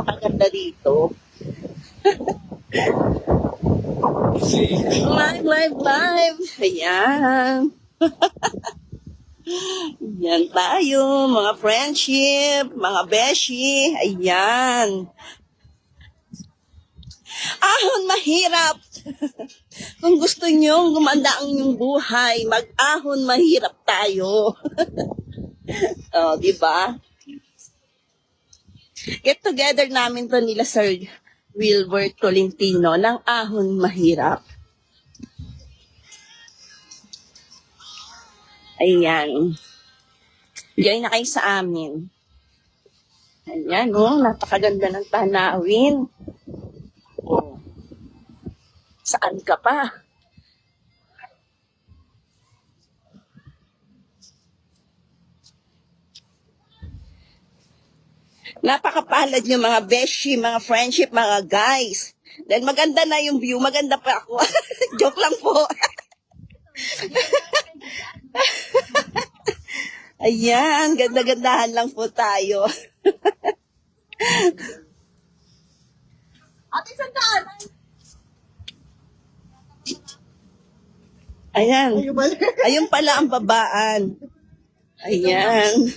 Napakaganda dito. Live, live, live. Ayan. Yan tayo, mga friendship, mga beshi. Ayan. Ahon mahirap. Kung gusto nyo gumanda ang inyong buhay, mag-ahon mahirap tayo. Oh, di ba? Get together namin to nila Sir Wilbert Tolentino ng ahon mahirap. Ayan. Join na kayo sa amin. Ayan, oh, napakaganda ng tanawin. Oh, saan ka pa? Napakapalad yung mga beshi, mga friendship, mga guys. Dahil maganda na yung view, maganda pa ako. Joke lang po. Ayan, ganda-gandahan lang po tayo. Ate, sandaan! Ayan. Ayun pala ang babaan. Ayan.